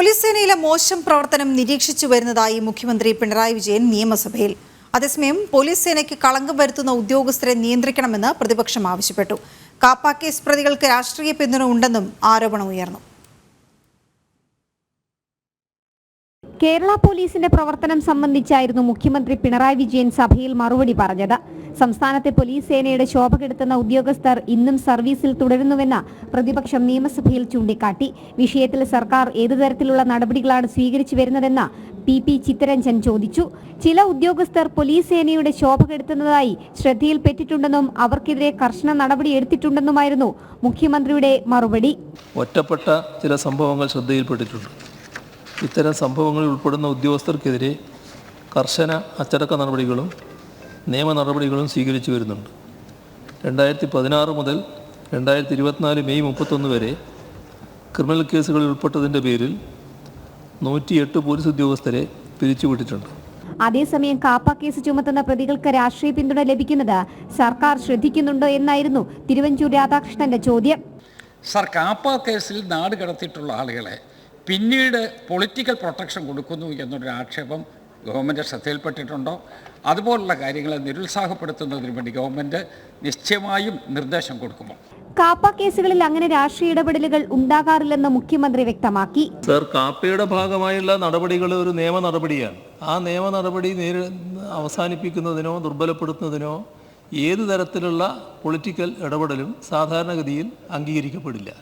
Police സേനയിലെ മോശം പ്രവർത്തനം നിരീക്ഷിച്ചു വരുന്നതായി മുഖ്യമന്ത്രി പിണറായി വിജയൻ നിയമസഭയിൽ. അതേസമയം പോലീസ് സേനയ്ക്ക് കളങ്കം വരുത്തുന്ന ഉദ്യോഗസ്ഥരെ നിയന്ത്രിക്കണമെന്ന് പ്രതിപക്ഷം ആവശ്യപ്പെട്ടു. കാപ്പ കേസ് പ്രതികൾക്ക് രാഷ്ട്രീയ പിന്തുണ ഉണ്ടെന്നും ആരോപണമുയർന്നു. കേരള പോലീസിന്റെ പ്രവർത്തനം സംബന്ധിച്ചായിരുന്നു മുഖ്യമന്ത്രി പിണറായി വിജയൻ സഭയിൽ മറുപടി പറഞ്ഞത്. സംസ്ഥാനത്തെ പോലീസ് സേനയുടെ ശോഭ കെടുത്തുന്ന ഉദ്യോഗസ്ഥർ ഇന്നും സർവീസിൽ തുടരുന്നുവെന്ന് പ്രതിപക്ഷം നിയമസഭയിൽ ചൂണ്ടിക്കാട്ടി. വിഷയത്തിൽ സർക്കാർ ഏതുതരത്തിലുള്ള നടപടികളാണ് സ്വീകരിച്ചു വരുന്നതെന്ന് പി ചിത്തരഞ്ജൻ ചോദിച്ചു. ചില ഉദ്യോഗസ്ഥർ പോലീസ് സേനയുടെ ശോഭ കെടുത്തുന്നതായി ശ്രദ്ധയിൽപ്പെട്ടിട്ടുണ്ടെന്നും അവർക്കെതിരെ കർശന നടപടി എടുത്തിട്ടുണ്ടെന്നുമായിരുന്നു മുഖ്യമന്ത്രിയുടെ മറുപടി. ഒറ്റപ്പെട്ട ചില സംഭവങ്ങൾ ശ്രദ്ധയിൽപ്പെട്ടിട്ടുണ്ട്. ഇത്തരം സംഭവങ്ങളിൽ ഉൾപ്പെടുന്ന ഉദ്യോഗസ്ഥർക്കെതിരെ കർശന അച്ചടക്ക നടപടികളും നിയമ നടപടികളും സ്വീകരിച്ചു വരുന്നുണ്ട്. 2016 മുതൽ 2024 മെയ് 31 വരെ ക്രിമിനൽ കേസുകളിൽ ഉൾപ്പെട്ടതിൻ്റെ പേരിൽ 108 പോലീസ് ഉദ്യോഗസ്ഥരെ പിരിച്ചുവിട്ടിട്ടുണ്ട്. അതേസമയം കാപ്പ കേസ് ചുമത്തുന്ന പ്രതികൾക്ക് രാഷ്ട്രീയ പിന്തുണ ലഭിക്കുന്നത് സർക്കാർ ശ്രദ്ധിക്കുന്നുണ്ടോ എന്നായിരുന്നു തിരുവഞ്ചൂർ രാധാകൃഷ്ണന്റെ ചോദ്യം. സർ, കാപ്പ കേസിൽ നാട് കടത്തിയിട്ടുള്ള ആളുകളെ പിന്നീട് പൊളിറ്റിക്കൽ പ്രൊട്ടക്ഷൻ കൊടുക്കുന്നു എന്നൊരു ആക്ഷേപം ഗവൺമെൻറ് ശ്രദ്ധയിൽപ്പെട്ടിട്ടുണ്ടോ? അതുപോലുള്ള കാര്യങ്ങളെ നിരുത്സാഹപ്പെടുത്തുന്നതിന് വേണ്ടി ഗവൺമെൻറ് നിശ്ചയമായും നിർദ്ദേശം കൊടുക്കുമോ? കാപ്പ കേസുകളിൽ അങ്ങനെ രാഷ്ട്രീയ ഇടപെടലുകൾ ഉണ്ടാകാറില്ലെന്ന് മുഖ്യമന്ത്രി വ്യക്തമാക്കി. സർ, കാപ്പയുടെ ഭാഗമായുള്ള നടപടികൾ ഒരു നിയമ നടപടിയാണ്. ആ നിയമ നടപടി അവസാനിപ്പിക്കുന്നതിനോ ദുർബലപ്പെടുത്തുന്നതിനോ ഏത് തരത്തിലുള്ള പൊളിറ്റിക്കൽ ഇടപെടലും സാധാരണഗതിയിൽ അംഗീകരിക്കപ്പെടില്ല.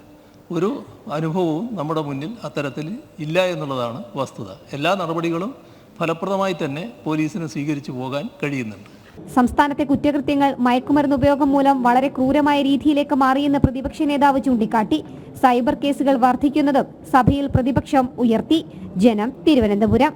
ഒരു അനുഭവവും നമ്മുടെ മുന്നിൽ അത്തരത്തിൽ ഇല്ല എന്നുള്ളതാണ് വസ്തുത. എല്ലാ നടപടികളും ഫലപ്രദമായി തന്നെ പോലീസിന് സ്വീകരിച്ചു പോകാൻ കഴിയുന്നുണ്ട്. സംസ്ഥാനത്തെ കുറ്റകൃത്യങ്ങൾ മയക്കുമരുന്ന് ഉപയോഗം മൂലം വളരെ ക്രൂരമായ രീതിയിലേക്ക് മാറിയെന്ന് പ്രതിപക്ഷ നേതാവ് ചൂണ്ടിക്കാട്ടി. സൈബർ കേസുകൾ വർദ്ധിക്കുന്നതും സഭയിൽ പ്രതിപക്ഷം ഉയർത്തി. ജനം, തിരുവനന്തപുരം.